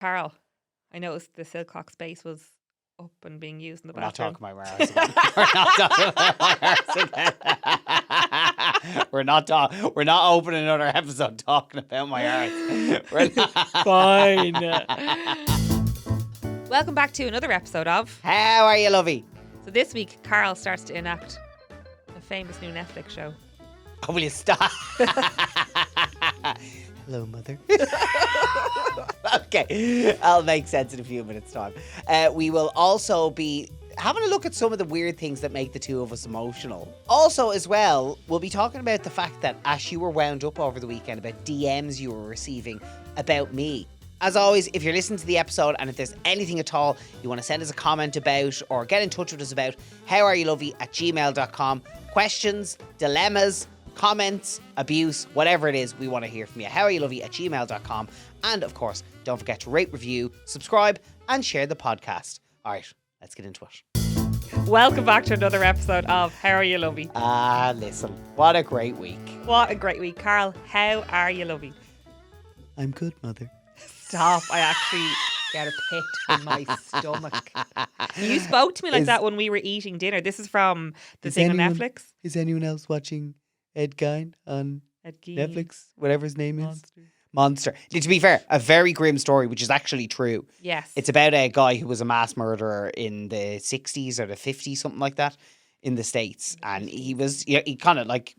Carl, I noticed the Silcock space was up and being used in the We're not bathroom. talking about my arse again. We're not talking about my arse again. We're not opening another episode talking about my arse. We're not. Fine. Welcome back to another episode of. How are you, Lovie? So this week, Carl starts to enact a famous new Netflix show. Oh, will you stop? Hello, mother. Okay, I'll make sense in a few minutes' time. We will also be having a look at some of the weird things that make the two of us emotional. Also, as well, we'll be talking about the fact that, Ash, you were wound up over the weekend about DMs you were receiving about me. As always, if you're listening to the episode and if there's anything at all you want to send us a comment about or get in touch with us about, howareyoulovie@gmail.com. Questions, dilemmas, comments, abuse, whatever it is, we want to hear from you. howareyoulovie@gmail.com. And of course, don't forget to rate, review, subscribe, and share the podcast. All right, let's get into it. Welcome back to another episode of How Are You, Lovie? Listen, what a great week. What a great week. Carl, how are you, Lovie? I'm good, mother. Stop. I actually get a pit in my stomach. You spoke to me like that when we were eating dinner. This is from the thing on Netflix. Is anyone else watching Ed Gein on Ed Gein. Netflix? Whatever his name is. Monster. To be fair, a very grim story, which is actually true. Yes. It's about a guy who was a mass murderer in the 60s or the 50s, something like that, in the States. And he was, he kind of like,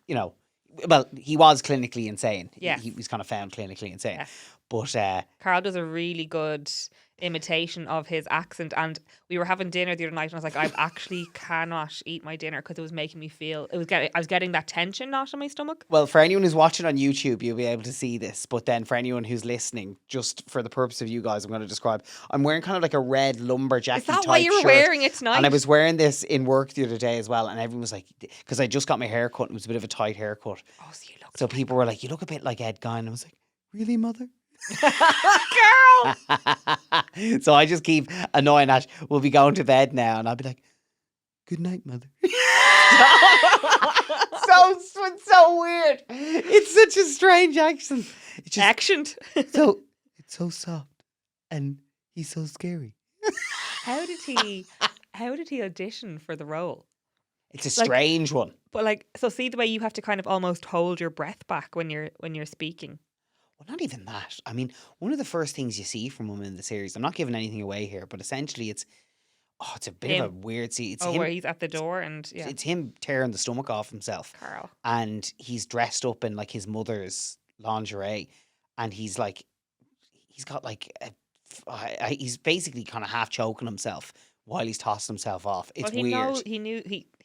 well, he was clinically insane. Yeah. He was kind of found clinically insane. Yeah. But Carl does a really good imitation of his accent, and we were having dinner the other night and I was like, I actually cannot eat my dinner because it was making me feel I was getting that tension knot in my stomach. Well, for anyone who's watching on YouTube, you'll be able to see this, but then for anyone who's listening, just for the purpose of you guys, I'm going to describe, I'm wearing kind of like a red lumberjacky Is that type why you were shirt, wearing it tonight? and I was wearing this in work the other day as well, and everyone was like, because I just got my hair cut and it was a bit of a tight haircut, Oh, so you look so people were like, you look a bit like Ed Gein, and I was like, really, mother? Girl. So I just keep annoying Ash. We'll be going to bed now, and I'll be like, good night, mother. It's so weird. It's such a strange accent. It's just Accent. it's so soft, and he's so scary. How did he audition for the role? It's a strange one. But so see the way you have to kind of almost hold your breath back when you're speaking. Well, not even that. I mean, one of the first things you see from him in the series, I'm not giving anything away here, but essentially it's a bit of a weird scene. It's him, where he's at the door and it's him tearing the stomach off himself. Carl. And he's dressed up in like his mother's lingerie, and he's got he's basically kind of half choking himself while he's tossing himself off. It's weird.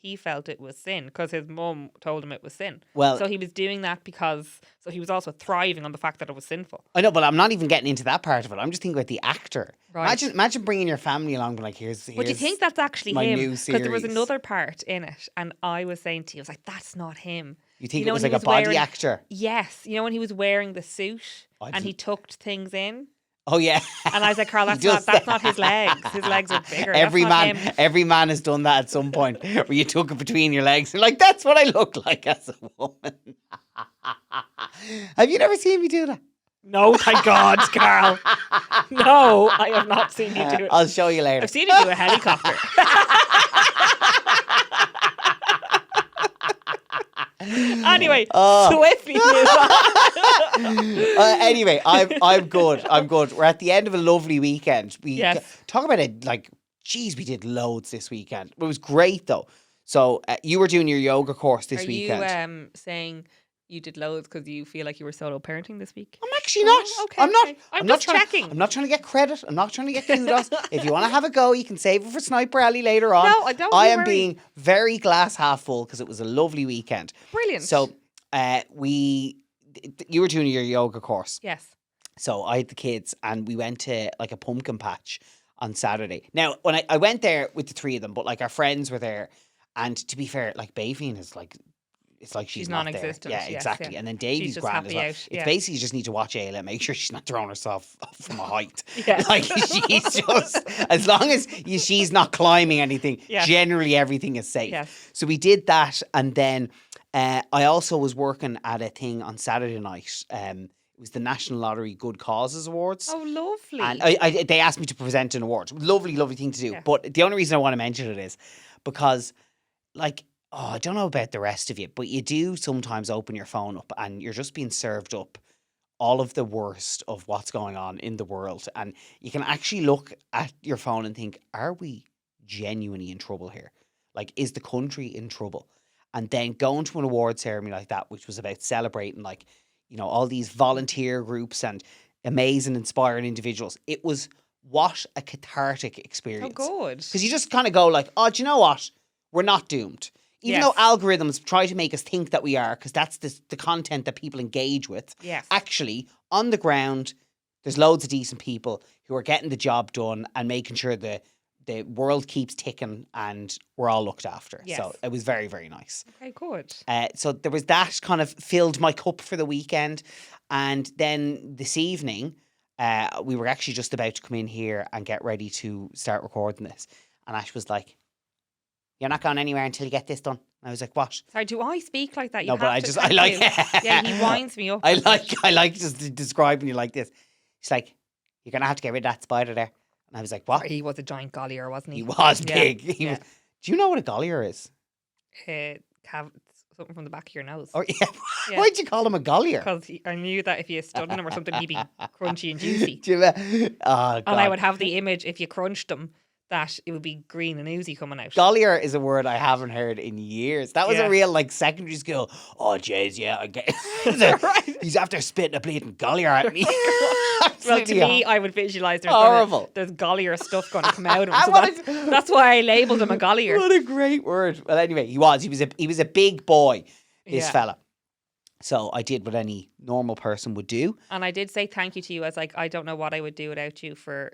He felt it was sin because his mum told him it was sin. Well, so he was doing that so he was also thriving on the fact that it was sinful. I know, but I'm not even getting into that part of it. I'm just thinking about the actor. Right. Imagine bringing your family along, and like, here's. But do you think that's actually my him? new Because there was series. another part in it, and I was saying to you, I was like, that's not him. You think know it was when like he a body wearing- actor? Yes, you know when he was wearing the suit I and he didn't- tucked things in. Oh yeah. And I was like, Carl, He that's does not his legs. His legs are bigger. Every That's not man, him. every man has done that at some point, where you took it between your legs and like, that's what I look like as a woman. Have you never seen me do that? No, thank God, Carl. No, I have not seen you do it. I'll show you later. I've seen you do a helicopter. Anyway, swiftly move on. Anyway, I'm good. I'm good. We're at the end of a lovely weekend. Yes. Talk about it. Like, geez, we did loads this weekend. It was great though. So you were doing your yoga course this weekend. Are you saying you did loads because you feel like you were solo parenting this week? I'm actually not. Okay, I'm not. okay. I'm not just trying, checking. I'm not trying to get credit. I'm not trying to get kudos. If you want to have a go, you can save it for Sniper Alley later on. No, I don't. I don't am worry. being very glass half full because it was a lovely weekend. Brilliant. So you were doing your yoga course. Yes. So I had the kids and we went to like a pumpkin patch on Saturday. Now, when I went there with the three of them, but like our friends were there. And to be fair, like Bayveen is like, it's like she's not there. non-existent. Yeah, Yes, exactly. yeah. And then She's Davey's just grand as happy well. out, It's yeah. basically you just need to watch Ayla, make sure she's not throwing herself from a height. Yeah. Like she's just, as long as she's not climbing anything, Yeah. generally everything is safe. Yes. So we did that, and then I also was working at a thing on Saturday night. It was the National Lottery Good Causes Awards. Oh, lovely. And they asked me to present an award. Lovely, lovely thing to do. Yeah. But the only reason I want to mention it is because, like, I don't know about the rest of you, but you do sometimes open your phone up and you're just being served up all of the worst of what's going on in the world. And you can actually look at your phone and think, are we genuinely in trouble here? Like, is the country in trouble? And then going to an award ceremony like that, which was about celebrating, like, you know, all these volunteer groups and amazing, inspiring individuals. It was what a cathartic Oh, experience. good. Because you just kind of go like, oh, do you know what? We're not doomed. Even Yes. though algorithms try to make us think that we are, because that's the content that people engage with. Yes. Actually, on the ground, there's loads of decent people who are getting the job done and making sure the world keeps ticking and we're all looked after. Yes. So it was very, very nice. Okay, good. So there was that kind of filled my cup for the weekend. And then this evening, we were actually just about to come in here and get ready to start recording this. And Ash was like, you're not going anywhere until you get this done. And I was like, what? Sorry, do I speak like that? You No, but have I to, just, I thank like, you. Yeah, he winds me up. I like just describing you like this. He's like, you're going to have to get rid of that spider there. And I was like, what? He was a giant gollier, wasn't he? He was Yeah, big. yeah. Do you know what a gollier is? Something from the back of your nose. Or, yeah. Yeah. Why'd you call him a gollier? Because I knew that if you stood on him or something, he'd be crunchy and juicy. Do you oh, God. And I would have the image, if you crunched them, that it would be green and oozy coming out. Gollier is a word I haven't heard in years. That was Yeah. a real, like, secondary school. Oh, jeez, yeah, I get Right. He's after spitting a bleeding gollier at me. Well, to me, I would visualise Horrible. there's gollier stuff going to come out of him. So What that's why I labelled him a gollier. What a great word. Well, anyway, he was a big boy, this Yeah. fella. So I did what any normal person would do. And I did say thank you to you. I was like, I don't know what I would do without you for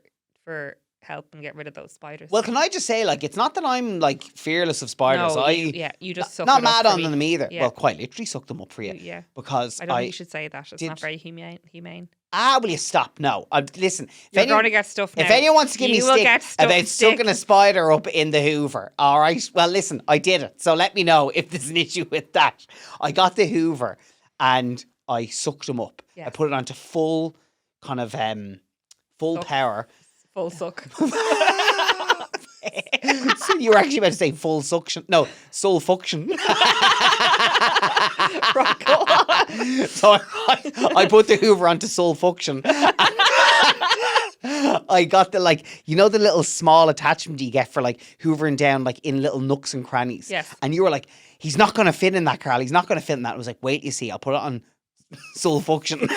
helping get rid of those spiders. Well, can I just say, like, it's not that I'm, like, fearless of spiders. no, I you just suck not it up mad for on me. them either. Yeah. Well, quite literally sucked them up for you. Yeah. Because I don't think you should say that. It's did- not very humane. will you stop? No. Listen, if You're anyone, going to get stuff now. if anyone wants to give me You will stick get stuff about sucking a spider up in the Hoover, all right? Well, listen, I did it. So let me know if there's an issue with that. I got the Hoover and I sucked them up. I Yes. put it onto full kind of full Suck. power. Full suck. So you were actually about to say full suction. No, soul function. Right, go on. So I put the Hoover onto soul function. I got the, like, you know, the little small attachment you get for, like, hoovering down, like, in little nooks and crannies. Yes. And you were like, he's not going to fit in that, Carl. He's not going to fit in that. I was like, wait, you see, I'll put it on soul function.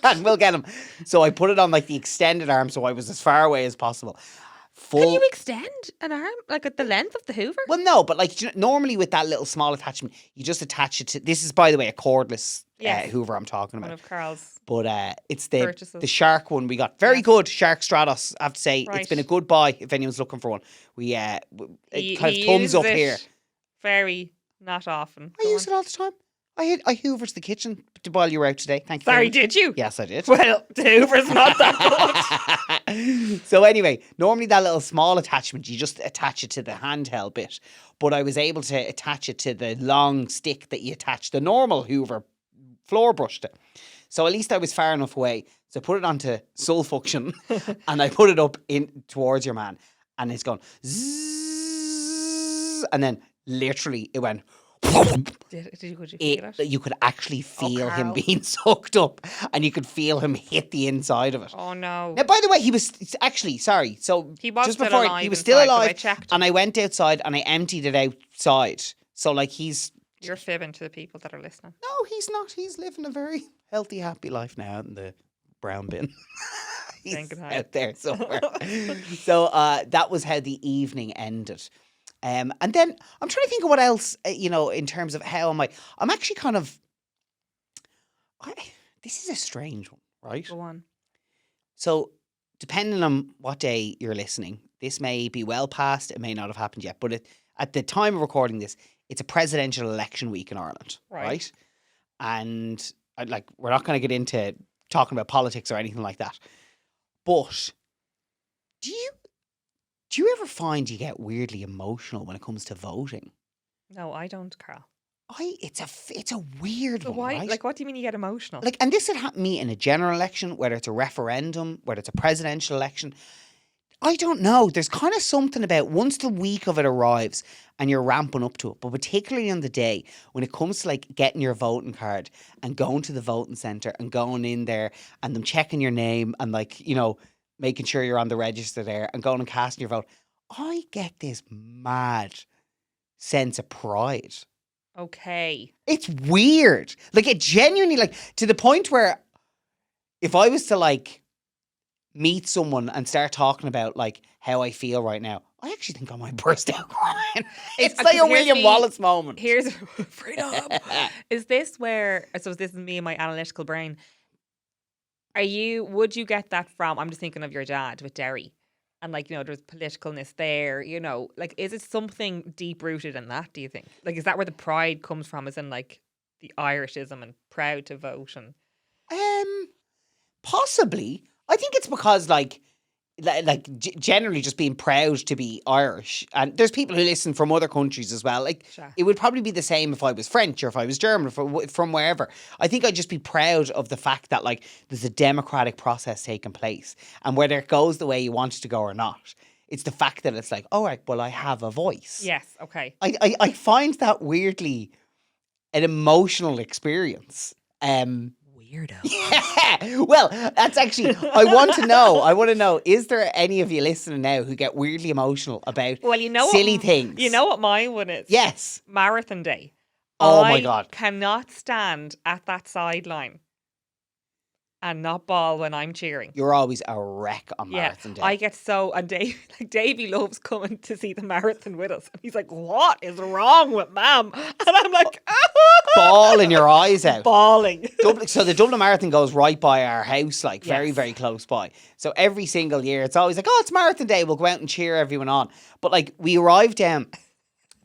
And we'll get him. So I put it on, like, the extended arm so I was as far away as possible. Can you extend an arm like at the length of the Hoover? Well, no, but, like, normally with that little small attachment, you just attach it to. This is, by the way, a cordless Yes. Hoover I'm talking One about. of Carl's. But it's Purchases. the Shark one we got. Very Yes. good Shark Stratos. I have to say, Right. it's been a good buy if anyone's looking for one. We kind of thumbs uses up it here. Very not often. I Go use on. it all the time. I hoovered the kitchen while you were out today. Thank you. Sorry, very much. did you? Yes, I did. Well, the Hoover's not that good. So anyway, normally that little small attachment, you just attach it to the handheld bit. But I was able to attach it to the long stick that you attach the normal Hoover floor brush to. So at least I was far enough away. So I put it onto soul function and I put it up in towards your man. And it's going zzz, and then literally it went. Could you feel it? You could actually feel him Carl. being sucked up and you could feel him hit the inside of it. Oh no. Now, by the way, he was actually, sorry. So He was just still before alive he was still inside, 'cause I alive, checked and I went outside and I emptied it outside. So like he's You're fibbing to the people that are listening. no, he's not. He's living a very healthy, happy life now in the brown bin. He's Thinking how. out there somewhere. So that was how the evening ended. And then I'm trying to think of what else, in terms of how am I? I'm actually kind of. This is a strange one, right? Go on. So, depending on what day you're listening, this may be well past. It may not have happened yet. But at the time of recording this, it's a presidential election week in Ireland, right? And we're not going to get into talking about politics or anything like that. But do you ever find you get weirdly emotional when it comes to voting? No, I don't, Carl. It's a weird So one, why? right? Like, what do you mean you get emotional? Like, and this had happened to me in a general election, whether it's a referendum, whether it's a presidential election. I don't know. There's kind of something about once the week of it arrives and you're ramping up to it, but particularly on the day when it comes to like getting your voting card and going to the voting centre and going in there and them checking your name and like, making sure you're on the register there and going and casting your vote. I get this mad sense of pride. Okay. It's weird. Like it genuinely, like to the point where if I was to like meet someone and start talking about like how I feel right now, I actually think I might burst out crying. It's like a Here's William me- Wallace moment. Here's freedom. Is this where? I suppose this is me and my analytical brain. Would you get that from? I'm just thinking of your dad with Derry, and like there's politicalness there. Like is it something deep rooted in that? Do you think? Like is that where the pride comes from? Is in like the Irishism and proud to vote and Possibly. I think it's because generally just being proud to be Irish, and there's people who listen from other countries as well. Like Sure. it would probably be the same if I was French or if I was German from wherever. I think I'd just be proud of the fact that like there's a democratic process taking place, and whether it goes the way you want it to go or not, it's the fact that it's like, all right, well, I have a voice. yes, okay. I find that weirdly an emotional experience. Weirdo. Yeah. Well, that's actually, I want to know, is there any of you listening now who get weirdly emotional about Well, silly things? You know what my one is? Yes. Marathon day. Oh my God. I cannot stand at that sideline and not bawl when I'm cheering. You're always a wreck on marathon day. I get and Davey loves coming to see the marathon with us. And he's like, what is wrong with ma'am? And I'm like, bawling your eyes out. Bawling. So the Dublin Marathon goes right by our house, like very, Yes. very close by. So every single year, it's always like, oh, it's marathon day. We'll go out and cheer everyone on. But like we arrive down,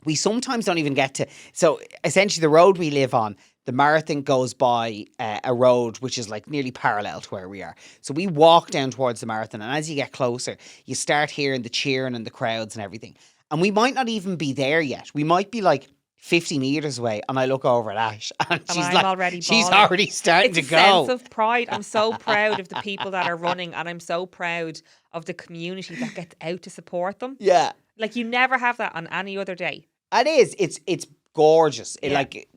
we sometimes don't even get to. So essentially the road we live on, the marathon goes by a road which is like nearly parallel to where we are. So we walk down towards the marathon, and as you get closer, you start hearing the cheering and the crowds and everything. And we might not even be there yet. We might be like 50 metres away, and I look over at Ash, and she's I'm like, already she's bawling. already starting It's to a go. sense of pride. I'm so proud of the people that are running, and I'm so proud of the community that gets out to support them. Yeah, Like you never have that on any other day. it is. It's gorgeous. It Yeah. like.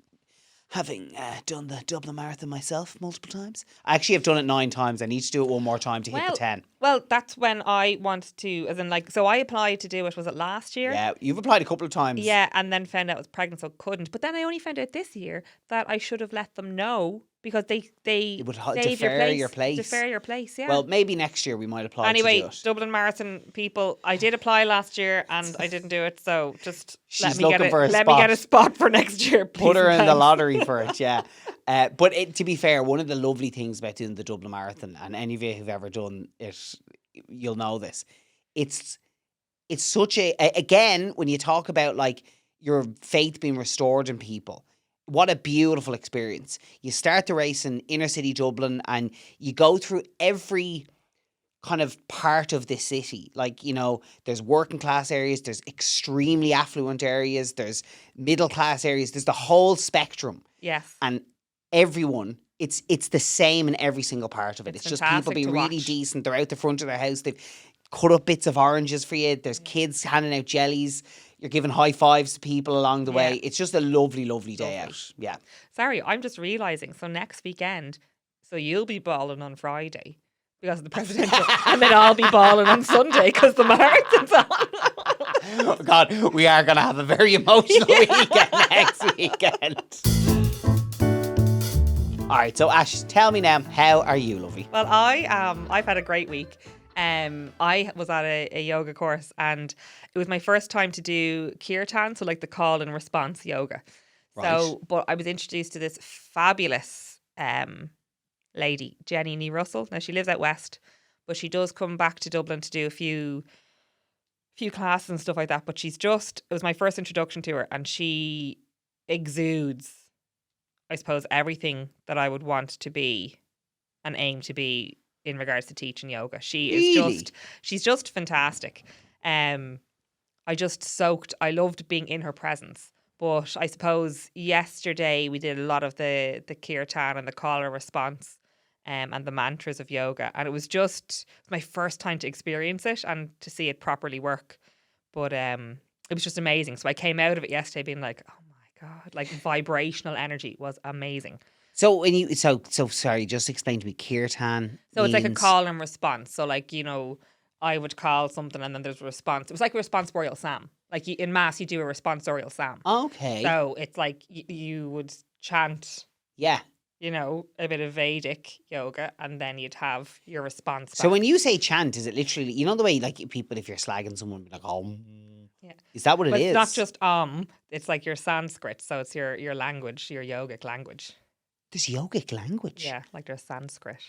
Having done the Dublin Marathon myself multiple times. I actually have done it 9 times. I need to do it one more time to hit the 10. Well, that's when I wanted to, as in like, so I applied to do it, was it last year? Yeah, you've applied a couple of times. Yeah, and then found out I was pregnant, so couldn't. But then I only found out this year that I should have let them know because they It would save defer your place. Defer your place, yeah. Well, maybe next year we might apply Anyway, to do it. Dublin Marathon people, I did apply last year and I didn't do it, so just She's let me looking for a let me spot. get a spot for next year, please. Put her and in the thanks. lottery for it, yeah. But to be fair, one of the lovely things about doing the Dublin Marathon, and any of you who've ever done it, you'll know this. It's such again, when you talk about like your faith being restored in people, what a beautiful experience. You start the race in inner city Dublin and you go through every kind of part of the city. Like, there's working class areas, there's extremely affluent areas, there's middle class areas, there's the whole spectrum. Yes. And everyone, it's the same in every single part of it. It's It's just people fantastic being to really watch. decent. They're out the front of their house. They've cut up bits of oranges for you. There's kids handing out jellies. You're giving high fives to people along the way. It's just a lovely, lovely day out. Yeah. Sorry, I'm just realising. So next weekend, so you'll be balling on Friday because of the presidential, and then I'll be balling on Sunday because the marathon's on. Oh God, we are going to have a very emotional weekend next weekend. All right, so Ash, tell me now, how are you, Lovie? Well, I've had a great week. I was at a yoga course and it was my first time to do kirtan, so like the call and response yoga. Right. So, but I was introduced to this fabulous lady, Jenny Nee Russell. Now she lives out west, but she does come back to Dublin to do a few classes and stuff like that. But it was my first introduction to her, and she exudes, I suppose, everything that I would want to be and aim to be in regards to teaching yoga. She's just fantastic. I loved being in her presence, But I suppose yesterday we did a lot of the kirtan and the caller response, and the mantras of yoga, and it was my first time to experience it and to see it properly work. But it was just amazing. So I came out of it yesterday being like, oh my God, like vibrational energy was amazing. So when you so sorry, just explain to me. Kirtan. So it's like a means- call and response. So like, I would call something and then there's a response. It was like a responsorial psalm. Like in mass, you do a responsorial psalm. Okay. So it's like you would chant, Yeah. A bit of Vedic yoga, and then you'd have your response back. So when you say chant, is it literally, the way like people, if you're slagging someone, be like, oh, Yeah. is that what it But is? it's not just it's like your Sanskrit, so it's your language, your yogic language. There's yogic language. Yeah, like there's Sanskrit.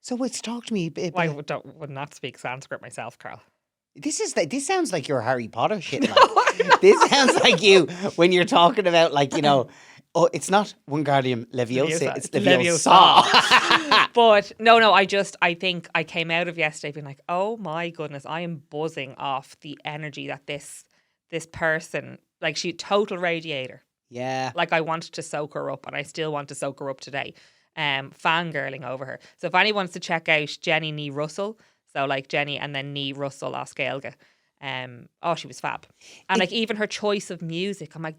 So it's talk to me. Well, I would not speak Sanskrit myself, Carl. This sounds like your Harry Potter shit. Like. This sounds like you when you're talking about oh, it's not Wingardium Leviosa, it's Leviosa. But no, I think I came out of yesterday being like, oh my goodness, I am buzzing off the energy that this person, like she total radiator. Yeah. Like I wanted to soak her up, and I still want to soak her up today. Fangirling over her. So if anyone wants to check out Jenny Nee Russell, so like Jenny and then Nee Russell Oscailga. She was fab. And like even her choice of music, I'm like,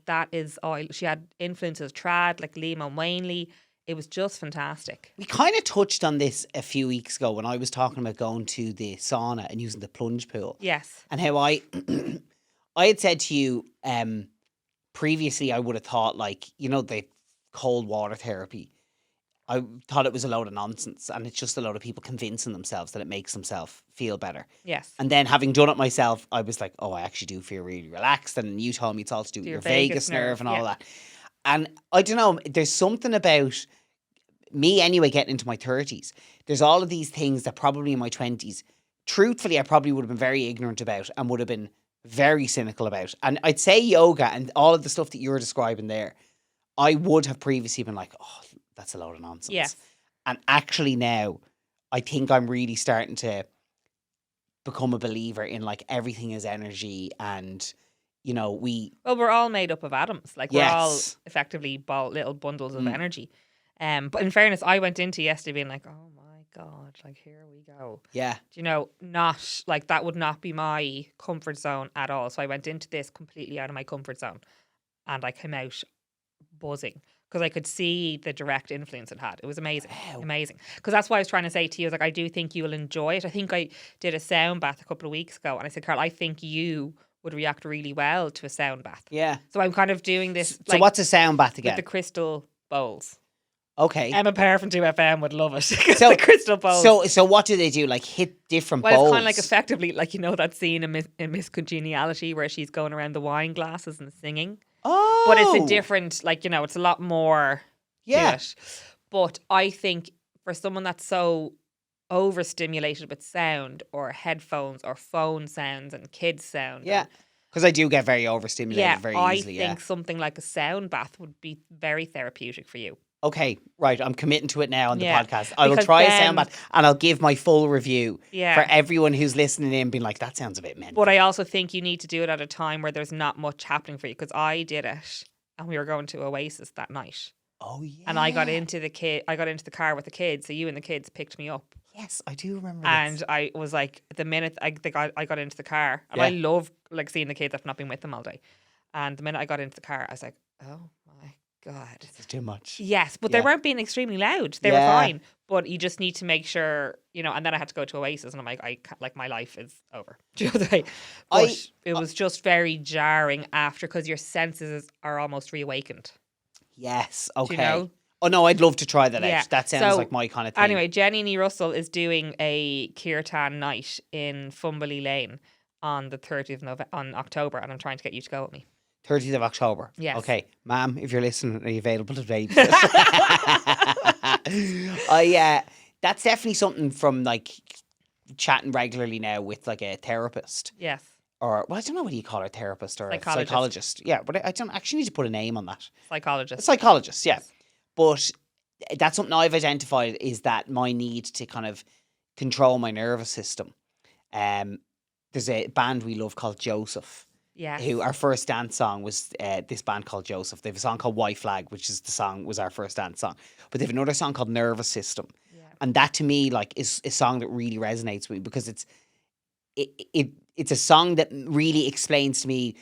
she had influences of trad, like Liam and Wanley. It was just fantastic. We kind of touched on this a few weeks ago when I was talking about going to the sauna and using the plunge pool. Yes. And how I had said to you, previously I would have thought the cold water therapy. I thought it was a load of nonsense, and it's just a load of people convincing themselves that it makes themselves feel better. Yes. And then having done it myself, I was like, oh, I actually do feel really relaxed. And you told me it's all to do with your vagus nerve and all that. And I don't know, there's something about me anyway getting into my 30s. There's all of these things that probably in my 20s, truthfully, I probably would have been very ignorant about and would have been very cynical about. And I'd say yoga and all of the stuff that you're describing there, I would have previously been like, oh, that's a load of nonsense. Yes. And actually now, I think I'm really starting to become a believer in like everything is energy, and we're all made up of atoms. Like we're all effectively little bundles of energy. But in fairness, I went into yesterday being like, oh my God, like here we go. Yeah. Not like that would not be my comfort zone at all. So I went into this completely out of my comfort zone, and I came out buzzing. Because I could see the direct influence it had. It was amazing. Wow. Amazing. Because that's why I was trying to say to you, I do think you will enjoy it. I think I did a sound bath a couple of weeks ago, and I said, Carl, I think you would react really well to a sound bath. Yeah. So I'm kind of doing this. So what's a sound bath again? With the crystal bowls. Okay. Emma Pear from 2FM would love it. So the crystal bowls. So what do they do? Like hit different bowls? Well, it's kind of like effectively, like that scene in Miss Congeniality where she's going around the wine glasses and singing. Oh. But it's a different, it's a lot more to it. But I think for someone that's so overstimulated with sound or headphones or phone sounds and kids sound. Yeah. Because I do get very overstimulated very easily. I think something like a sound bath would be very therapeutic for you. Okay, right. I'm committing to it now on the podcast. I will try a sound bath and I'll give my full review for everyone who's listening in being like, that sounds a bit mental. But I also think you need to do it at a time where there's not much happening for you, because I did it and we were going to Oasis that night. Oh, yeah. And I got into the car with the kids, so you and the kids picked me up. Yes, I do remember And this. I was like, the minute I got into the car, and I love seeing the kids after not being with them all day. And the minute I got into the car, I was like, oh my God. This is too much. Yes, but they weren't being extremely loud. They were fine. But you just need to make sure, and then I had to go to Oasis, and I'm like, I can't, like my life is over. Do you know what I mean? But it was just very jarring after, because your senses are almost reawakened. Yes, okay. Do you know? Oh no, I'd love to try that out. That sounds like my kind of thing. Anyway, Jenny Nee Russell is doing a kirtan night in Fumbley Lane on the 30th of October, and I'm trying to get you to go with me. 30th of October. Yes. Okay, ma'am, if you're listening, are you available to babysit? That's definitely something from like chatting regularly now with like a therapist. Yes. Or, well, I don't know what you call her, therapist or a psychologist. Yeah, but I don't actually need to put a name on that. Psychologist. A psychologist, yeah. But that's something I've identified, is that my need to kind of control my nervous system. There's a band we love called Joseph. Yes. who our first dance song was this band called Joseph. They have a song called White Flag, which is was our first dance song. But they have another song called Nervous System. Yeah. And that to me like is a song that really resonates with me because it's a song that really explains to me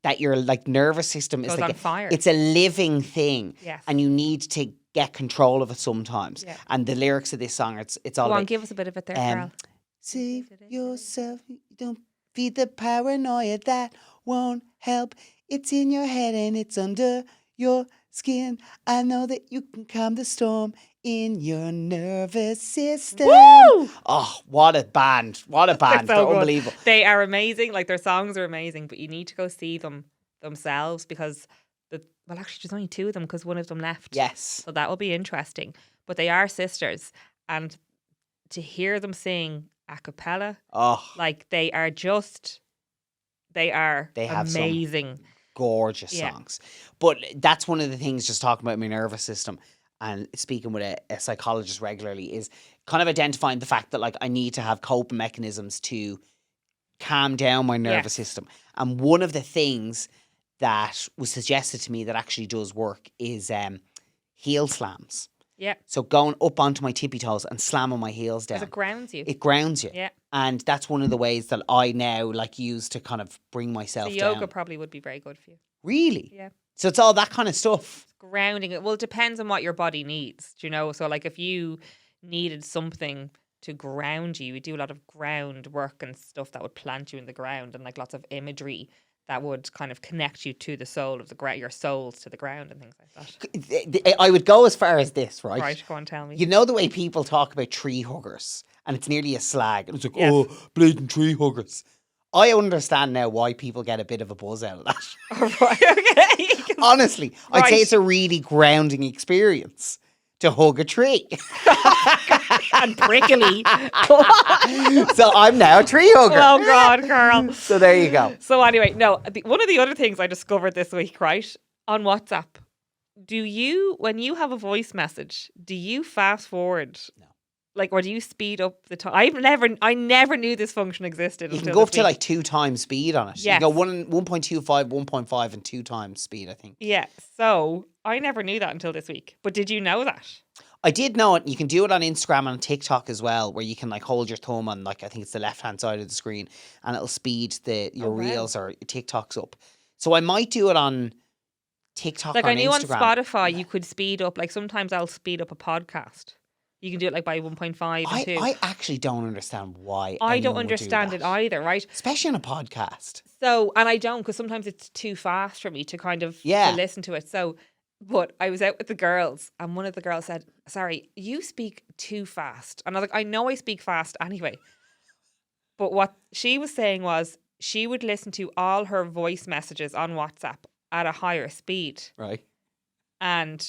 that your like nervous system is Goes like on fire. it's a living thing. Yes. And you need to get control of it sometimes. Yeah. And the lyrics of this song, it's all Go on, about give us a bit of it there, Carl. save yourself, don't feed the paranoia that won't help. It's in your head and it's under your skin. I know that you can calm the storm in your nervous system. Woo! Oh, what a band. What a band. so They're good. unbelievable. They are amazing. Like their songs are amazing, but you need to go see them themselves because well, actually, there's only 2 of them because one of them left. Yes. So that will be interesting. But they are sisters, and to hear them sing a cappella, like they are have some amazing. Gorgeous songs. But that's one of the things, just talking about my nervous system and speaking with a psychologist regularly, is kind of identifying the fact that like I need to have coping mechanisms to calm down my nervous system. And one of the things that was suggested to me that actually does work is heel slams. Yeah. So going up onto my tippy toes and slamming my heels down. Because it grounds you. It grounds you. Yeah. And that's one of the ways that I now like use to kind of bring myself So down. yoga probably would be very good for you. Really? Yeah. So it's all that kind of stuff. Grounding it. Well, it depends on what your body needs. Do you know? So like if you needed something to ground you, we do a lot of ground work and stuff that would plant you in the ground, and like lots of imagery that would kind of connect you to the soul of the ground, your souls to the ground and things like that. I would go as far as this, right? Right, go on, tell me. You know the way people talk about tree huggers, and it's nearly a slag, and it's like, oh, bleeding tree huggers. I understand now why people get a bit of a buzz out of that. Right, okay. Honestly, I'd say it's a really grounding experience to hug a tree. And prickly. So I'm now a tree hugger. Oh, God, Carl. So there you go. So anyway, no, one of the other things I discovered this week, right, on WhatsApp, when you have a voice message, do you fast forward? No. Like, or do you speed up the time? I never knew this function existed. You can go up to like 2 times speed on it. Yes. You go 1.25, 1.5 and 2 times speed, I think. Yeah. So I never knew that until this week. But did you know that? I did know it. You can do it on Instagram and TikTok as well, where you can like hold your thumb on like I think it's the left hand side of the screen, and it'll speed your reels or TikToks up. So I might do it on TikTok. Like or I knew Instagram. on Spotify you could speed up. Like sometimes I'll speed up a podcast. You can do it like by 1.5 and 2. I actually don't understand why. I don't anyone would do understand that. it either, right? Especially on a podcast. So, and I don't, because sometimes it's too fast for me to kind of to listen to it. So, but I was out with the girls, and one of the girls said, "Sorry, you speak too fast." And I was like, "I know I speak fast anyway." But what she was saying was she would listen to all her voice messages on WhatsApp at a higher speed. Right. And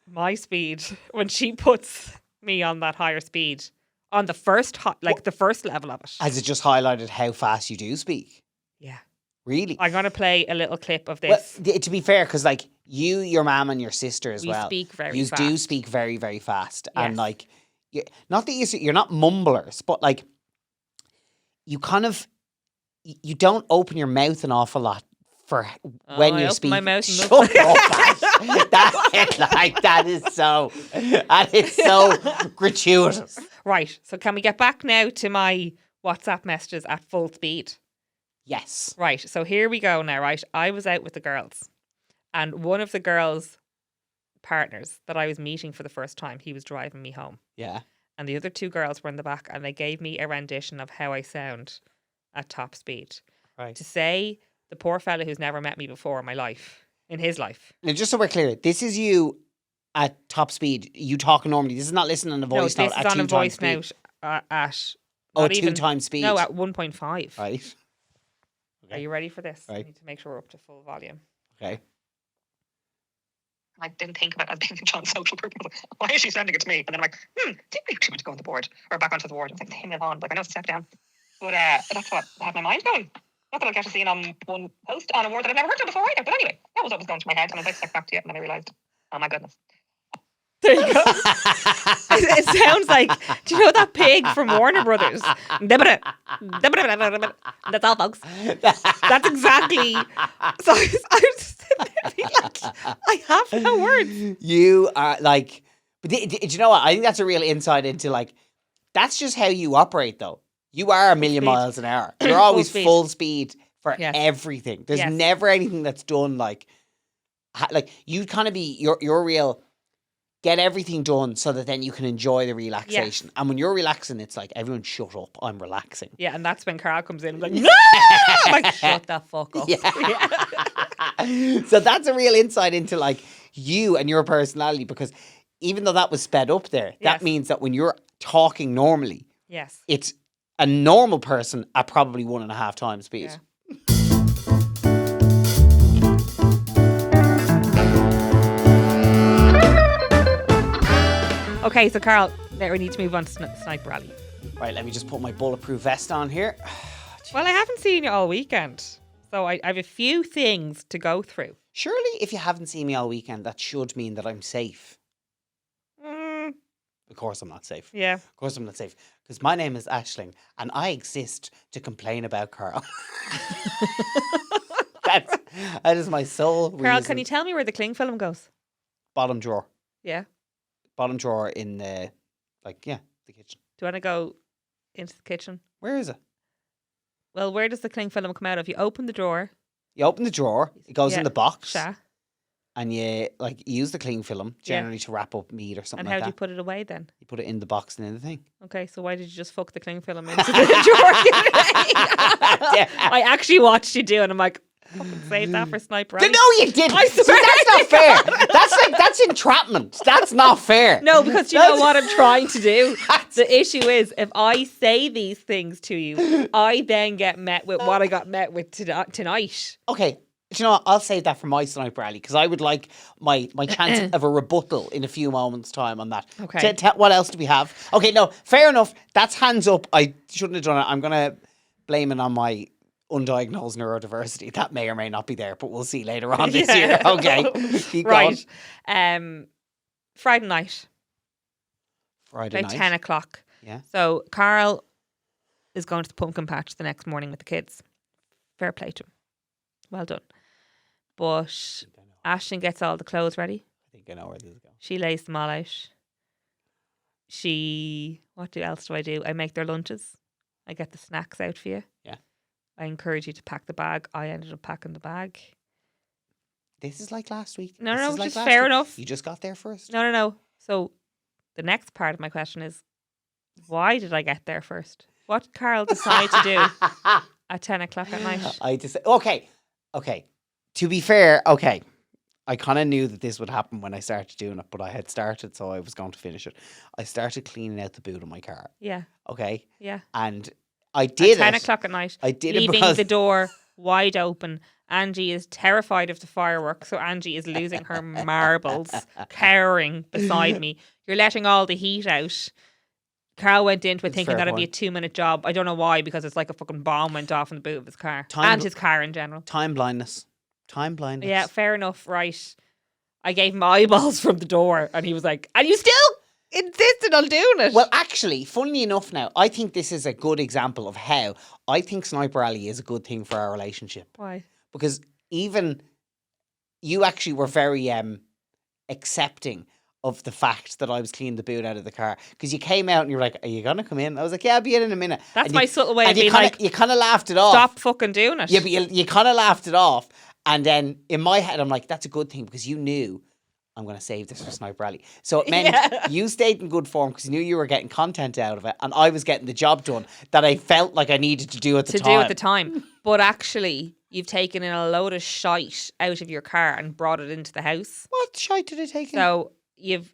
my speed, when she puts me on that higher speed, on the first the first level of it. Has it just highlighted how fast you do speak? Yeah. Really? I'm going to play a little clip of this. Well, to be fair, because like you, your mum and your sister as well. Speak very you fast. do speak very, very fast. Yes. And like, not that you're not mumblers, but like, you kind of, you don't open your mouth an awful lot for when you're speaking. My mouth Shut up, Ash. That is so gratuitous. Right. So can we get back now to my WhatsApp messages at full speed? Yes. Right. So here we go now, right? I was out with the girls, and one of the girls' partners that I was meeting for the first time, he was driving me home. Yeah. And the other 2 girls were in the back, and they gave me a rendition of how I sound at top speed. Right. To say the poor fella who's never met me before in his life. Now, just so we're clear, this is you at top speed. You talking normally. This is not listening on a voice note at 2 times speed. No, this is on a voice note at... Oh, 2 times speed. No, at 1.5. Right. Okay. Are you ready for this? Right. I need to make sure we're up to full volume. Okay. I didn't think about it as being John's social group. Why is she sending it to me? And then I'm like, did we actually want to go on the board or back onto the board? I was like, him on. Like, I know it's a step down. But that's what I had my mind going. Not that I'll get to see it on one post on a word that I've never heard of before either. But anyway, that was what was going through my head. And I was like, back to you. And then I realised, oh my goodness. There you go. It sounds like, do you know that pig from Warner Brothers? That's all, folks. That's exactly. So I was just sitting there being like, I have no words. You are like, but do you know what? I think that's a real insight into like, that's just how you operate though. You are a million speed. miles an hour. You're always speed. full speed for Yes. everything. There's Yes. never anything that's done like you kind of be your real. Get everything done so that then you can enjoy the relaxation. Yes. And when you're relaxing, it's like, everyone shut up, I'm relaxing. Yeah, and that's when Carl comes in and like, no! I'm like, shut the fuck up. Yeah. So that's a real insight into like you and your personality, because even though that was sped up there, Yes. that means that when you're talking normally, Yes. it's a normal person at probably 1.5 times speed. Yeah. Okay, so Carl, now we need to move on to Sniper Rally. Right, let me just put my bulletproof vest on here. Well, I haven't seen you all weekend, so I have a few things to go through. Surely if you haven't seen me all weekend, that should mean that I'm safe. Of course I'm not safe. Yeah. Of course I'm not safe. Because my name is Aisling and I exist to complain about Carl. That is my sole Carl, reason. can you tell me where the cling film goes? Bottom drawer. Yeah. Bottom drawer in the, the kitchen. Do you want to go into the kitchen? Where is it? Well, where does the cling film come out of? You open the drawer. You open the drawer, it goes Yeah. in the box, Sha. and you use the cling film generally to wrap up meat or something And like how do that. you put it away then? You put it in the box and in the thing. Okay, so why did you just fuck the cling film into the drawer? I actually watched you do, and I'm like, fucking save that for Sniper Rally. No, you didn't. I See, swear that's not to fair. That's entrapment. That's not fair. No, because you know what I'm trying to do? The issue is, if I say these things to you, I then get met with what I got met with tonight. Okay. Do you know what? I'll save that for my Sniper Rally, because I would like my chance of a rebuttal in a few moments' time on that. Okay. What else do we have? Okay, no, fair enough. That's hands up. I shouldn't have done it. I'm going to blame it on my undiagnosed neurodiversity. That may or may not be there, but we'll see later on this year. Okay. Keep going. Right. Friday night, Friday about night. 10 o'clock. Yeah. So Carl is going to the pumpkin patch the next morning with the kids. Fair play to him. Well done. But Ashton gets all the clothes ready. I think I know where this is going. She lays them all out. What else do I do? I make their lunches. I get the snacks out for you. Yeah. I encourage you to pack the bag. I ended up packing the bag. This is like last week. No, This no, is like just last fair week. enough. You just got there first. No. So the next part of my question is, why did I get there first? What did Carl decide to do at 10 o'clock at night? Okay. To be fair, okay. I kind of knew that this would happen when I started doing it, but I had started, so I was going to finish it. I started cleaning out the boot of my car. Yeah. Okay. Yeah. And I did At 10 it. o'clock at night. I did it leaving because the door wide open. Angie is terrified of the fireworks, so Angie is losing her marbles, cowering beside me. You're letting all the heat out. Carl went into it That's thinking fair that'd be a point. 2-minute job. I don't know why, because it's like a fucking bomb went off in the boot of his car. Time and bl- his car in general. time blindness. Yeah, fair enough, right. I gave him eyeballs from the door and he was like, and you still insisted on doing it. Well, actually, funnily enough now, I think this is a good example of how I think Sniper Rally is a good thing for our relationship. Why? Because even you actually were very accepting of the fact that I was cleaning the boot out of the car. Because you came out and you were like, are you going to come in? I was like, yeah, I'll be in a minute. That's And my you, subtle way of and you being kinda, like, you kind of laughed it off. stop fucking doing it. Yeah, but you kind of laughed it off. And then in my head, I'm like, that's a good thing, because you knew I'm going to save this for Sniper Rally. So it meant you stayed in good form because you knew you were getting content out of it, and I was getting the job done that I felt like I needed to do at the time. But actually, you've taken in a load of shite out of your car and brought it into the house. What shite did I take in? So you've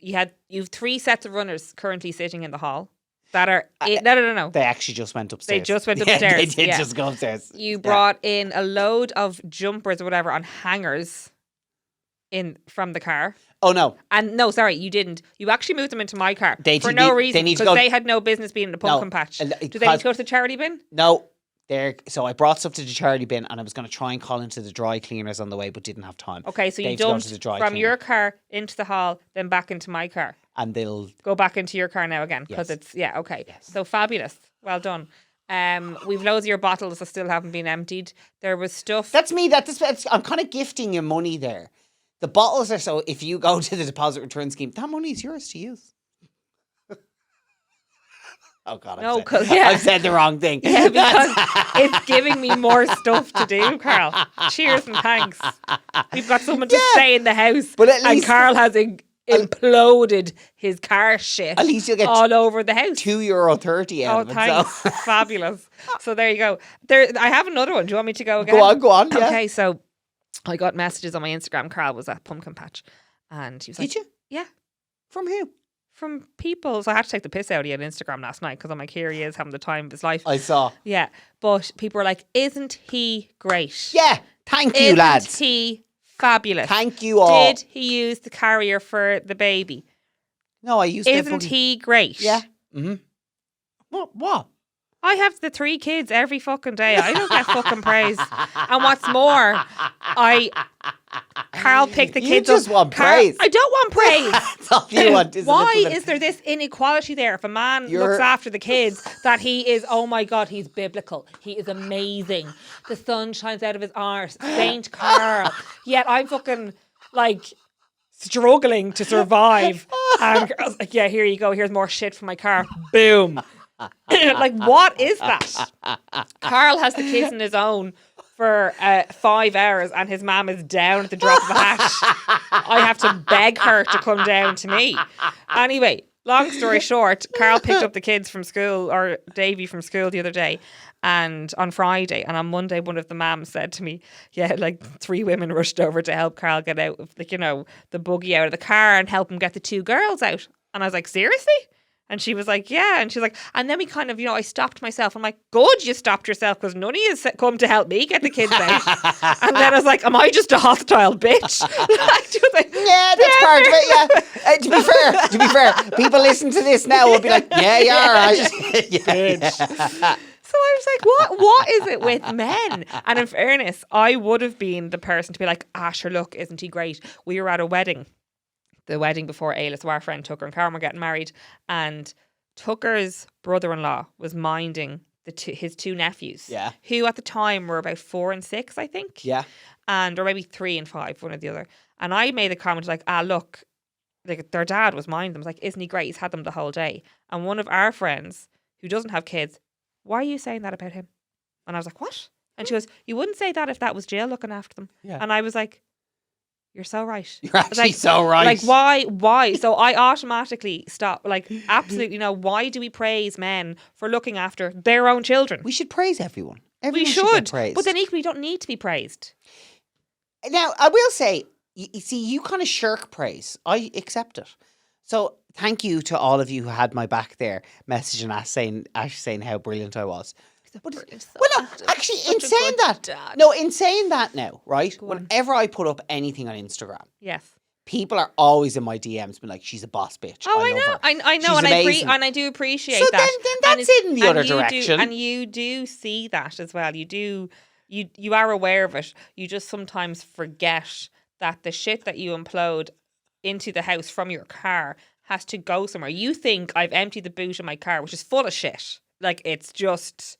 3 sets of runners currently sitting in the hall that are no. They actually just went upstairs. They just went Yeah, upstairs. they did yeah. just go upstairs. You brought in a load of jumpers or whatever on hangers in from the car. Oh no, And no, sorry, you didn't. You actually moved them into my car They for did no need- reason they need to because go- they had no business being in the pumpkin patch. Do they need to go to the charity bin? no. there. So I brought stuff to the charity bin, and I was going to try and call into the dry cleaners on the way, but didn't have time. Okay, so you They've gone to dumped the dry from cleaner. your car into the hall, then back into my car. And they'll Go back into your car now again because Yes. it's okay. Yes. So fabulous, well done. We've loads of your bottles that still haven't been emptied. There was stuff. That's me. I'm kind of gifting you money there. The bottles are so. If you go to the deposit return scheme, that money is yours to use. Oh God! No, 'cause, yeah. I've said the wrong thing. Yeah, because it's giving me more stuff to do, Carl. Cheers and thanks. We've got someone to stay in the house, But at and least- Carl has imploded his car shit At least you'll get all over the house. €2.30 out Oh, of it. thanks. So. Fabulous. So there you go. I have another one. Do you want me to go again? Go on. Yeah. Okay, so I got messages on my Instagram. Carl was at Pumpkin Patch, and he was like, Did you? Yeah. From who? From people. So I had to take the piss out of you on Instagram last night because I'm like, here he is having the time of his life. I saw. Yeah. But people were like, isn't he great? Yeah. Thank you, Isn't lads. he fabulous? Thank you all. Did he use the carrier for the baby? No, I used to. Isn't he great? Yeah. Mm-hmm. What? I have the 3 kids every fucking day. I don't get fucking praise. And what's more, Carl picked the kids You just up. want praise. I don't want praise. That's all you want. Is a Why little bit- is there this inequality there? If a man You're- looks after the kids, that he is, oh my God, he's biblical. He is amazing. The sun shines out of his arse. Saint Carl. Yet I'm fucking like struggling to survive. And Carl's like, yeah, here you go. Here's more shit from my car. Boom. Like, what is that? Carl has the kids on his own for 5 hours and his mum is down at the drop of a hat. I have to beg her to come down to me. Anyway, long story short, Carl picked up the kids from school, or Davy from school the other day, and on Friday, and on Monday one of the mums said to me, yeah, like 3 women rushed over to help Carl get out of the buggy out of the car and help him get the 2 girls out. And I was like, seriously? And she was like, yeah. And she's like, and then we kind of, I stopped myself. I'm like, good, you stopped yourself because none of you come to help me get the kids out. And then I was like, am I just a hostile bitch? Yeah, that's part of it. Yeah. To be fair, people listen to this now will be like, yeah, you are. Yeah. So I was like, what is it with men? And in fairness, I would have been the person to be like, sure, look, isn't he great? We were at a wedding. The wedding before Ayla, so our friend Tucker and Karen were getting married, and Tucker's brother-in-law was minding his 2 nephews, who at the time were about 4 and 6, I think, and or maybe 3 and 5, one or the other. And I made a comment like, look, like their dad was minding them. I was like, isn't he great? He's had them the whole day. And one of our friends who doesn't have kids, why are you saying that about him? And I was like, what? And she goes, you wouldn't say that if that was Jill looking after them. Yeah. And I was like, you're so right. You're actually so right. Like, why? So I automatically stop. Like, absolutely no. Why do we praise men for looking after their own children? We should praise everyone. Everyone We should. get praised. But then equally, we don't need to be praised. Now, I will say, you see, you kind of shirk praise. I accept it. So thank you to all of you who had my back there, messaging Ash saying how brilliant I was. But, well, no, actually, in saying that now, right? Whenever I put up anything on Instagram, yes, people are always in my DMs being like, she's a boss bitch. Oh, I love her. I know, She's and amazing. I do appreciate So that. then that's in the other direction. And you do see that as well. You are aware of it. You just sometimes forget that the shit that you implode into the house from your car has to go somewhere. You think I've emptied the boot of my car, which is full of shit. Like, it's just...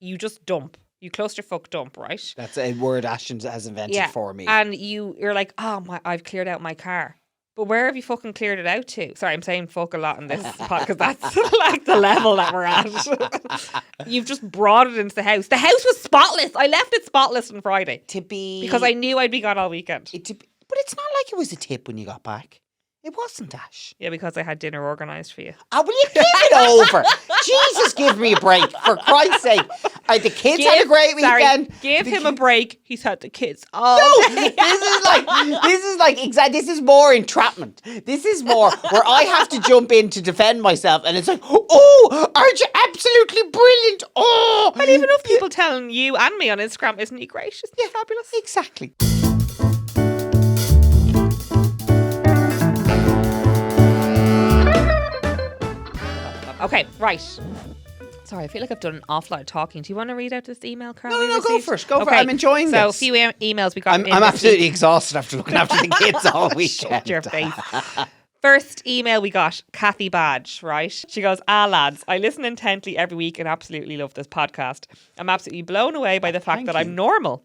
You just dump. You clusterfuck dump, right? That's a word Ashton has invented for me. And you're like, I've cleared out my car. But where have you fucking cleared it out to? Sorry, I'm saying fuck a lot in this pod because that's like the level that we're at. You've just brought it into the house. The house was spotless. I left it spotless on Friday. Because I knew I'd be gone all weekend. But it's not like it was a tip when you got back. It wasn't, Ash. Yeah, because I had dinner organised for you. Will you give it over? Jesus, give me a break, for Christ's sake. The kids had a great weekend. Give him a break. He's had the kids. This is more entrapment. This is more where I have to jump in to defend myself, and it's like, aren't you absolutely brilliant? Oh, and even if people telling you and me on Instagram, isn't he great? Isn't he fabulous? Exactly. Okay, right. Sorry, I feel like I've done an awful lot of talking. Do you want to read out this email, Carl? No, we go received? for it. Go for it. Okay, I'm enjoying so this. a few emails we got. I'm absolutely exhausted after looking after the kids all weekend. Shut your face. First email we got, Kathy Badge, right? She goes, lads, I listen intently every week and absolutely love this podcast. I'm absolutely blown away by the fact that I'm normal.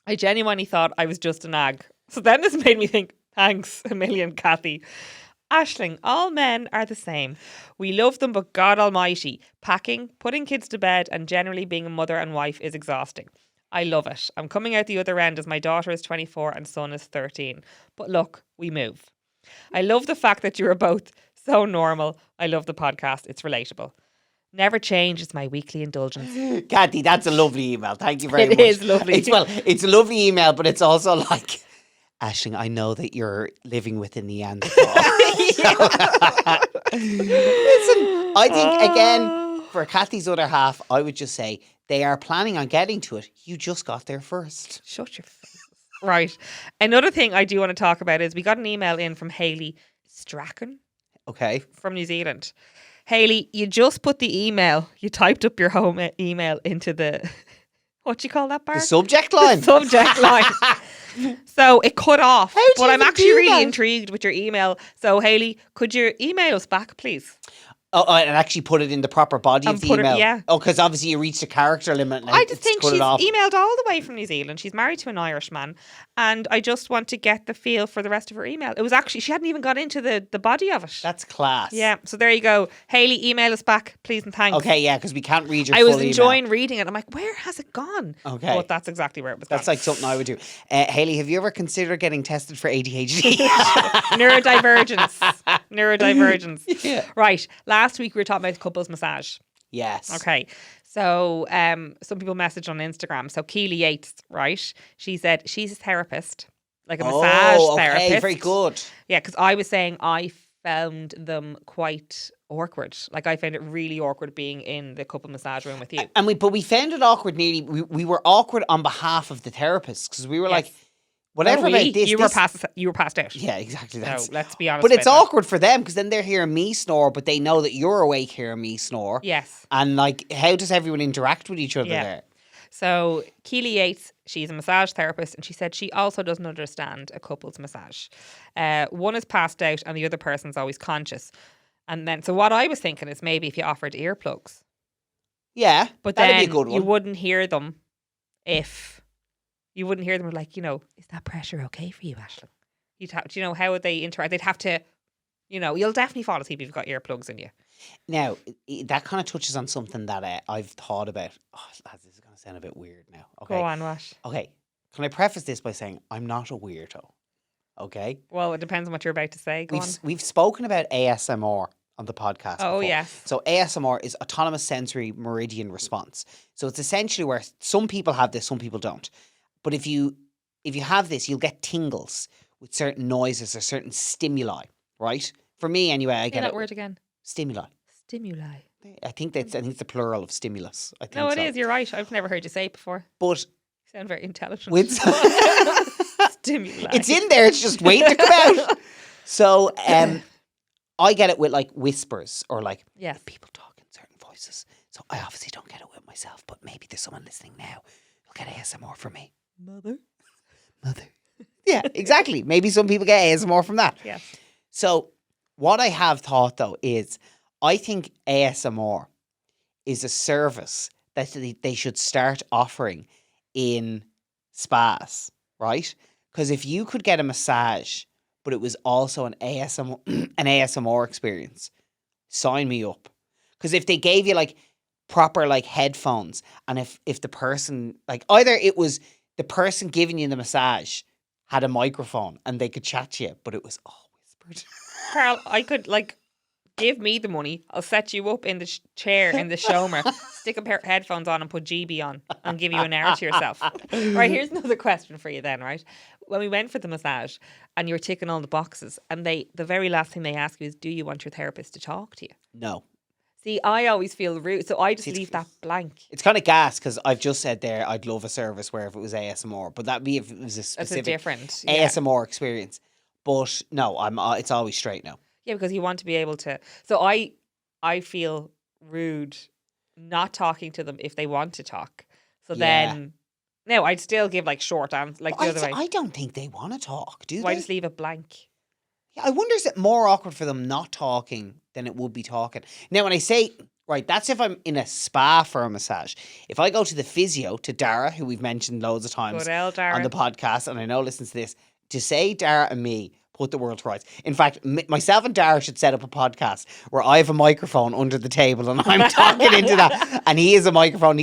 I genuinely thought I was just a nag. So then this made me think, thanks a million, Kathy. Aisling, all men are the same. We love them, but God almighty, packing, putting kids to bed and generally being a mother and wife is exhausting. I love it. I'm coming out the other end as my daughter is 24 and son is 13. But look, we move. I love the fact that you are both so normal. I love the podcast. It's relatable. Never change is my weekly indulgence. Kathy, that's a lovely email. Thank you very much. It is lovely. It's a lovely email, but it's also like, Aisling, I know that you're living with a Neanderthal. Listen, I think, again, for Kathy's other half, I would just say they are planning on getting to it. You just got there first. Shut your face. Right. Another thing I do want to talk about is we got an email in from Hayley Strachan. Okay. From New Zealand. Hayley, you just put the email, you typed up your home email into the, what do you call that, Bar? The subject line. The subject line. So it cut off. How do But you I'm even actually do really that? intrigued with your email. So Hayley, could you email us back, please? Oh, and actually put it in the proper body And of the put it- email. yeah. Oh, because obviously you reached a character limit. And I just it's think cut she's it off. emailed all the way from New Zealand. She's married to an Irishman. And I just want to get the feel for the rest of her email. It was actually, she hadn't even got into the body of it. That's class. Yeah, so there you go. Hayley, email us back, please and thanks. Okay, yeah, because we can't read your I full was email. enjoying reading it. I'm like, where has it gone? Okay. But that's exactly where it was That's gone. like something I would do. Hayley, have you ever considered getting tested for ADHD? Neurodivergence. Neurodivergence. Yeah. Right. Last week we were talking about couples massage. Yes. Okay. So some people messaged on Instagram. So Keely Yates, right? She said she's a therapist, like a massage therapist. Okay, very good. Yeah, because I was saying I found them quite awkward. Like I found it really awkward being in the couple massage room with you. And we found it awkward nearly. We were awkward on behalf of the therapist because we were like, whatever Well, about this. you were passed out. Yeah, exactly. That's, So let's be honest. but it's about that. awkward for them because then they're hearing me snore, but they know that you're awake hearing me snore. Yes. And like, how does everyone interact with each other Yeah. there? So Keely Yates, she's a massage therapist, and she said she also doesn't understand a couple's massage. One is passed out, and the other person's always conscious. And then, so what I was thinking is maybe if you offered earplugs, Yeah, but that'd then be a good one. you wouldn't hear them if you wouldn't hear them like, is that pressure okay for you, Aisling? You'd have, do you know how would they interact? They'd have to, you'll definitely fall asleep if you've got earplugs in you. Now, that kind of touches on something that I've thought about. Oh, lads, this is going to sound a bit weird now. Okay. Go on, Wash. Okay. Can I preface this by saying I'm not a weirdo? Okay. Well, it depends on what you're about to say. Go on. We've spoken about ASMR on the podcast. Oh, before. yes. So ASMR is autonomous sensory meridian response. So it's essentially where some people have this, some people don't. But if you have this, you'll get tingles with certain noises or certain stimuli, right? For me, anyway, I Say get that it. word again. Stimuli. Stimuli. I think it's the plural of stimulus. I think No, it so. is. You're right. I've never heard you say it before. But You sound very intelligent. with Stimuli. it's in there. It's just waiting to come out. So I get it with like whispers or like Yes. people talk in certain voices. So I obviously don't get it with myself, but maybe there's someone listening now who'll get ASMR from me. Mother. Yeah, exactly. Maybe some people get ASMR from that. Yes. So what I have thought though is I think ASMR is a service that they should start offering in spas, right? Because if you could get a massage, but it was also an ASMR experience, sign me up. Because if they gave you like proper like headphones, and if the person like either it was the person giving you the massage had a microphone and they could chat to you, but it was all whispered. Carl, I could give me the money. I'll set you up in the chair in the shower, stick a pair of headphones on and put GB on and give you an hour to yourself. Right, here's another question for you then, right? When we went for the massage and you were ticking all the boxes and the very last thing they ask you is, do you want your therapist to talk to you? No. See, I always feel rude, so I just leave that blank. It's kind of gas because I've just said there I'd love a service where if it was ASMR, but that'd be if it was a That's a specific different yeah. ASMR experience. But no, it's always straight no. Yeah, because you want to be able to. So I feel rude not talking to them if they want to talk. So Yeah. then, no, I'd still give like short answers, like the But other way. I don't think they want to talk, do Why they? just leave it blank? Yeah, I wonder, is it more awkward for them not talking than it would be talking? Now, when I say, right, that's if I'm in a spa for a massage. If I go to the physio, to Dara, who we've mentioned loads of times Good old Dara. on the podcast, and I know listens to this, to say Dara and me put the world to rights. In fact, myself and Dara should set up a podcast where I have a microphone under the table and I'm talking into that, and he is a microphone.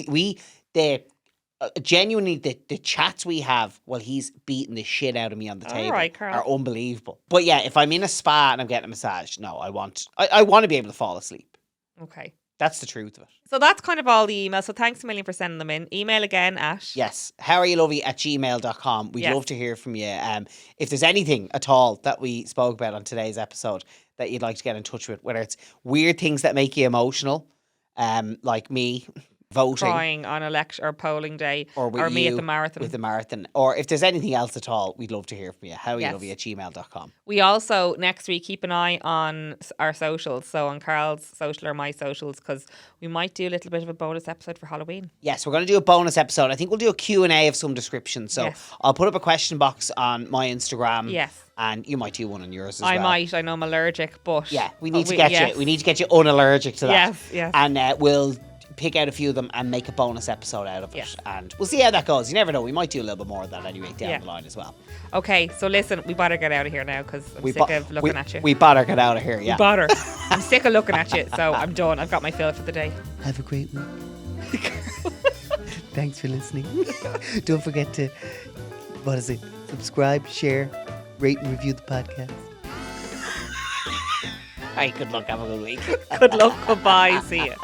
Genuinely, the chats we have while he's beating the shit out of me on the All table right, Carl. are unbelievable. But yeah, if I'm in a spa and I'm getting a massage, no, I want to be able to fall asleep. Okay. That's the truth of it. So that's kind of all the emails. So thanks a million for sending them in. Email again at... Yes. howareyouluvey@gmail.com. We'd Yes. love to hear from you. If there's anything at all that we spoke about on today's episode that you'd like to get in touch with, whether it's weird things that make you emotional, like me voting, Crying on election or polling day, or with me you at the marathon. with the marathon, or if there's anything else at all, we'd love to hear from you. Yes. howareyouluvey@gmail.com. We also, next week, keep an eye on our socials. So on Carl's social or my socials, because we might do a little bit of a bonus episode for Halloween. Yes, we're going to do a bonus episode. I think we'll do a Q&A of some description. So Yes. I'll put up a question box on my Instagram. Yes. And you might do one on yours as I well. might. I know I'm allergic, but... Yeah, we need to get yes. you. We need to get you unallergic to that. Yes, yes. And we'll pick out a few of them and make a bonus episode out of it. Yes. And we'll see how that goes. You never know. We might do a little bit more of that anyway down the line as well. Okay, so listen, we better get out of here now because I'm We sick bo- of looking at you. We better get out of here, yeah. Better. I'm sick of looking at you, so I'm done. I've got my fill for the day. Have a great week. Thanks for listening. Don't forget to, subscribe, share, rate and review the podcast. All right, good luck. Have a good week. Good luck. Goodbye. See you.